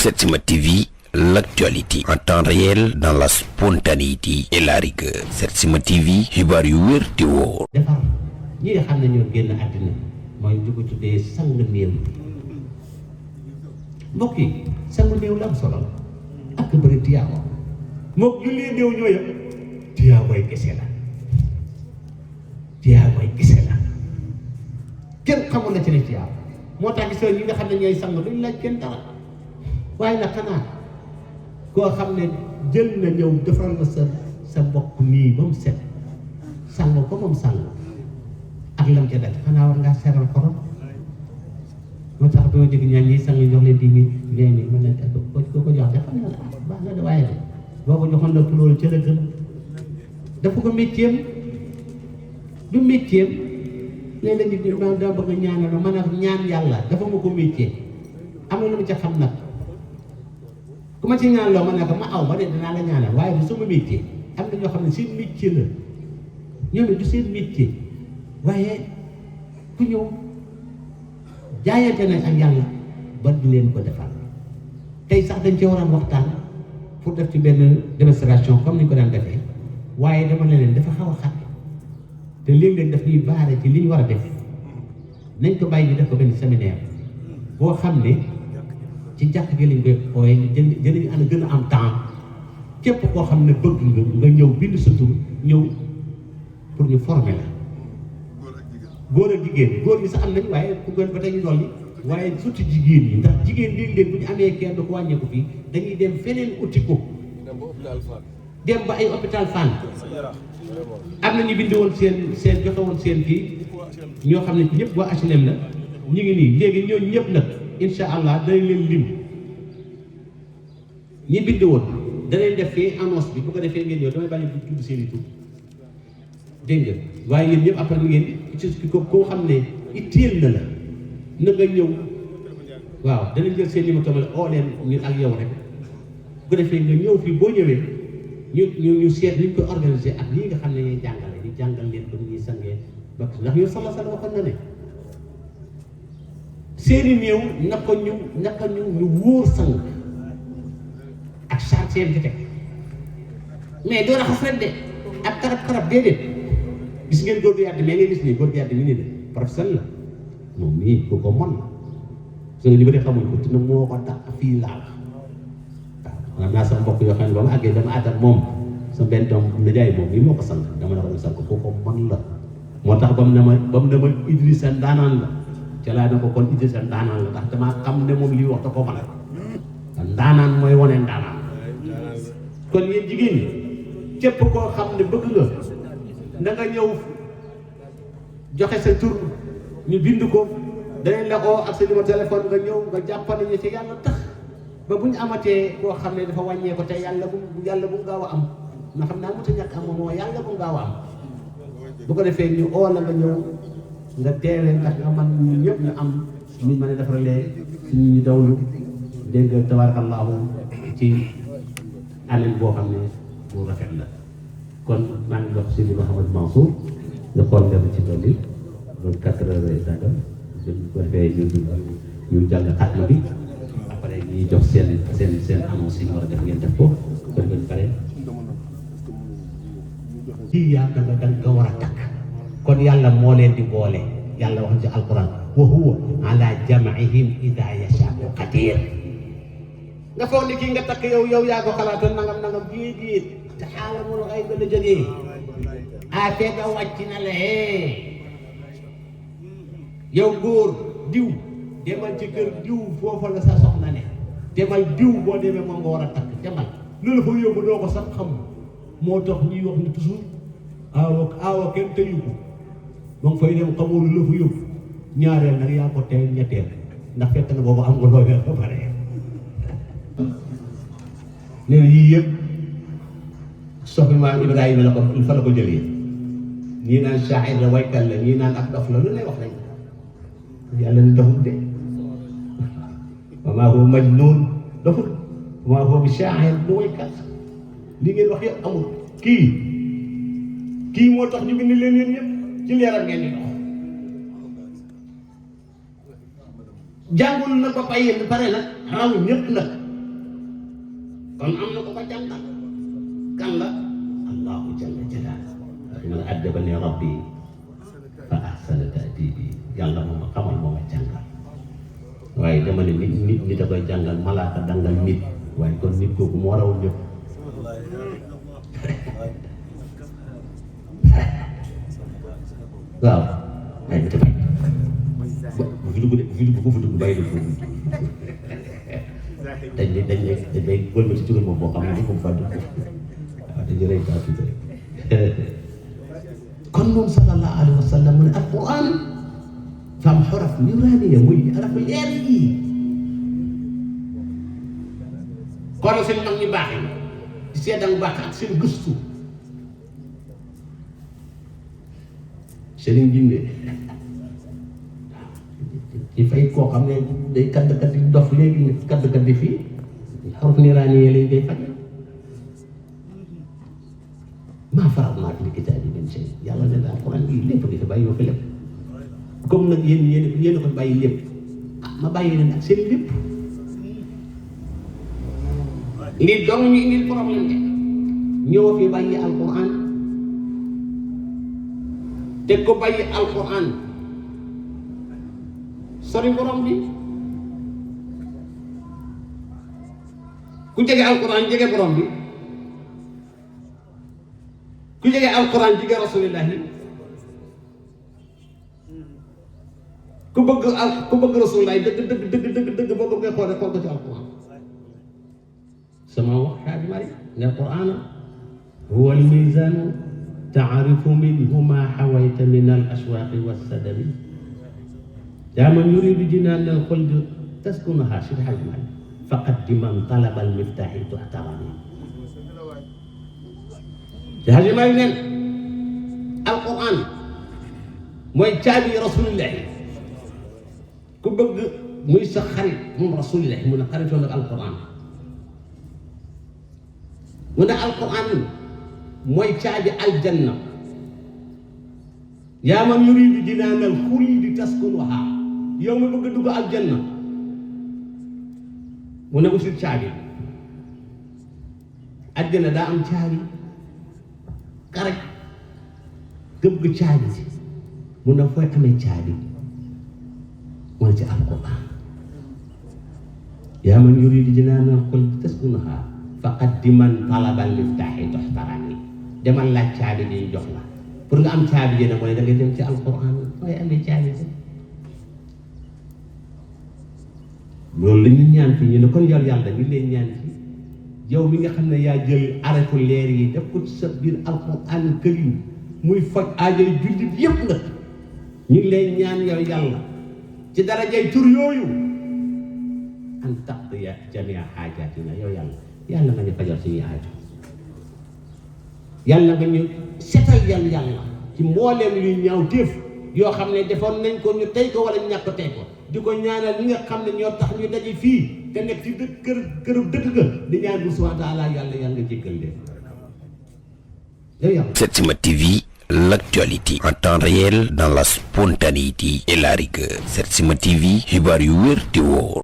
Setsima TV, l'actualité en temps réel dans la spontanéité et la rigueur. Setsima TV, xibaar yu wér te wóor. defar ñi nga xam ne ñoo génn àddina mooy ñu ko tuddee sang néew mbokk yi sang néew la am solo ak bëri tiyaabo moom jullee néew ñoo yëpp tiyaaboy kese la kenn xamul la ci ne tiyaabo moo tax gis ñi nga xam ne ñooy sang duñ laaj kenn dara waaye nag xanaa koo xam ne jël na ñëw defal na sa mbokk nii ba mu set sang ko moom sang ak lam ca def xanaa war ngaa seeral xorom moo tax doo dégg ñaan ñi sang jox leen 10 000 20 000 mën na ko jox de xam na la baax na de waaye de boo ko joxoon la loolu ca la gën dafa ko métier du métier léeg-léeg nit ñi daa bëgg ñaanal ma ne ñaan yàlla dafa ma ko métier am na lu ma ca xam nag ku ma ci ñaan loo ma ne ko ma aw ma de dinaa la ñaanal waaye du sama métier am na ñoo xam ne seen métier la ñoom du seen métier waaye ku ñëw jaayante nañ ak yàlla ba di leen ko defal tey sax dañ cee waroon waxtaan pour def ci benn démonstration comme ni ñu ko daan defee waaye dama ne leen dafa xaw a xat te léeg-léeg daf ñuy baare ci li ñu war a def nañ ko bàyyi ñu def ko benn séminaire boo xam ne ci jàkk gi lañ koy ooye jënañu ànd gën a am temps képp koo xam ne bëgg nga ñëw bind sa tur ñëw pour ñu former la góor ak jigéen góor ñi sax am nañ waaye ku gën ba tey ñu dolli waaye surtout jigéen ñi ndax jigéen léeg-léeg bu ñu amee kenn du ko wàññeeku fii dañuy dem feneen uti ko dem ba ay hôpital Fann am na ñu bind woon seen joxe woon seen kii ñoo xam ne ñëpp waa HLM la ñu ngi nii léegi ñooñu ñëpp nag incha allah danañ leen lim ñi bind woon danañ def fee annonce bi bu ko defee ngeen ñëw damay bàyyi bu tudd seen i tur dégg nga waaye yéen ñëpp après ngeen ci koo xam ne itteel na la na nga ñëw waaw danañ jël seen numéro tamit oo leen ñun ak yow rek bu ko defee nga ñëw fii boo ñëwee ñu seet ni ñu koy organiser ak lii nga xam ne ñuy jàngale ñu jàngal leen ba ñuy sangee ba ndax yow sama sala waxoon na ne seeni néew naka ñu wóor sang ak charge seen fi teg mais doo raxas rek de ak karab déedéet gis ngeen góor gu yàdd mais ngay gis nii góor gu yàdd mi nii de professionnel la moom mii ku ko mën su nga ñu bëri xamuñ ko te na moo ko tax fii laal waaw xam naa sama mbokk yoo xam ne ba ma àggee dama àtt ak moom sa benn doom nijaay moom mii moo ko sang dama la ko sang ko mën la moo tax ba mu ne ma Idrissa ndaanaan la ca laa ne ko kon Idrissa ndaanaan la ndax damaa xam ne moom lii wax da ko mën a ndaanaan mooy wane ndaanaan kon yéen jigéen ñi képp koo xam ne bëgg nga na nga ñëw joxe sa tur ñu bind ko danañ la oo ak sa numéro téléphone nga ñëw nga jàppale ñu ci yàlla tax ba bu ñu amatee koo xam ne dafa wàññee ko te yàlla bu gaaw a am nga xam naa mënut a ñàkk am moo yàlla bu gaaw a am bu ko defee ñu oo la nga ñëw nga teewee ndax nga man ñu ñëpp ñu am ñu mën a defaralee ñu dawlu dégg nga tabarakallahu ci anam boo xam ne bu rafet la kon maa ngi jox Sidi Mouhamed Mansour nga xool dem ci tool yi loolu 4 heures et dara bu ko defee ñu jàng xatma bi après ñuy jox seen annonce yi ñu war a def ngeen def ko kon ngeen pare ci yàlla nga danga ko war a takk kon yàlla moo leen di boole yàlla wax ci alquran wa huwa ala jam'ihim idha yasha'u qadir nga foog ni kii nga takk yow yaa ko xalaatoon nangam bii te xaaral mu ay gën a jógee fekk wàcc na la yow góor diw demal ci kër diw foofa la sa soxna ne demal diw boo demee moom nga war a takk demal loolu fa yóbbu doo ko sax xam moo tax ñuy wax ni toujours aawa kenn tëyu ko donc fay dem xamoo lu la fa yóbbu ñaareel nag yaa ko teel ñetteel ndax fekk na boobu am nga loo weer ba pare nee na yii yëpp soxna maam Ibrahima la ko fa la ko jëlee ñii naan shaa'ir la waykat la ñii naan ak dof la lu lay wax rek yàlla ni doxul de wa maa huwa majnuun doful wa maa huwa bi shaa'ir lu waykat li ngeen wax yëpp amul kii moo tax ñu bind leen yéen ñëpp ci leeral ngeen di dox jàngul nag ba pare nag raw ñëpp nag kon am na ko ko jàngal kan la allahu jalla jalaaluhu man addabani rabbi fa ahsana ta'dibi yàlla moom a xamal moom a jàngal waaye dama ne nit da koy jàngal malaaka dangal nit waaye kon nit kooku moo raw ñëpp waaw waaye bi tamit bu fi dugg de bu fi dugg foofu dugg bàyyi de foofu dañ ne wëlba ci jógal moom boo xam ne di ko fa dugg waaw dañu rey kaa tuuti rek kon moom sallallahu alayhi wa sallam mu ne alquran fam xaraf nuraaniya muy araf leer yi kon seen mag ñu baax yi di seedang baax ak seen gëstu sëriñ Jinde ci fay koo xam ne day kadd-kadd di dof léegi kadd-kadd di fii xaraf nuraaniya lañ koy faj maa faral naa fi kitaabi min shay yàlla ne daal alquran bi lépp di fi bàyyi yoo fi lépp comme nag yéen a ko bàyyi lépp ma bàyyi leen ak seen lépp lii dong ñu indil problème de ñoo fi bàyyi alquran te ko bàyyi alquran sori borom bi ku jege alquran jege borom bi ku jege alquran jege rasulillahi ku bëgg rasulillahi dëgg boo bëggee xool ko ci alquran sama wax xaaj mari ne alquran huwa almizanu taarifu minhu ma xawayta min al aswaaqi wassadami yaa man yuridu jinaan al xuld taskunuha si xaaj mari faqaddiman talaba al miftaxi tuxtarami xaaj mari neen alquran mooy caabi rasulillahi ku bëgg muy sa xarit moom rasulillahi mu ne xaritoon ak alquran mu ne alquran mooy caabi aljanna yaa man yuridu jinaanal xuldi taskunuha yow ma bëgg dugg aljanna mu ne usul caabi aljanna daa am caabi karaj gëb ga caabi si mu ne fooy amee caabi mu ne ci alquran yaa man yuridu jinaanal xuldi taskunuha faqaddiman talabal miftaaxi tuxtarani demal laaj caabi ji jox la pour nga am caabi ji nag mooy da ngay dem ci alquran mooy amee caabi ji loolu la ñu ñaan fi ñu ne kon yow yàlla ñu leen ñaan fi yow mi nga xam ne yaa jël arafu leer yi def ko ci sa biir alquran karim muy faj aajay jullit yépp nga ñu ngi leen ñaan yow yàlla ci darajay tur yooyu an taqdiya jamia xaajaatina yow yàlla nga ñu fajal suñuy aajo yàlla nga ñu setal yàlla ci mbooleem luy ñaaw téef yoo xam ne defoon nañ ko ñu tey ko wala ñu ñàkk ko tey ko di ko ñaanal ñi nga xam ne ñoo tax ñu daje fii te nekk ci këru dëkk ga di ñaan bu subhanahu wa taala yàlla nga jéggal leen yow yàlla. Setsima TV, l'actualité en temps réel dans la spontanéité et la rigueur. Setsima TV, xibaar yu wér te wóor.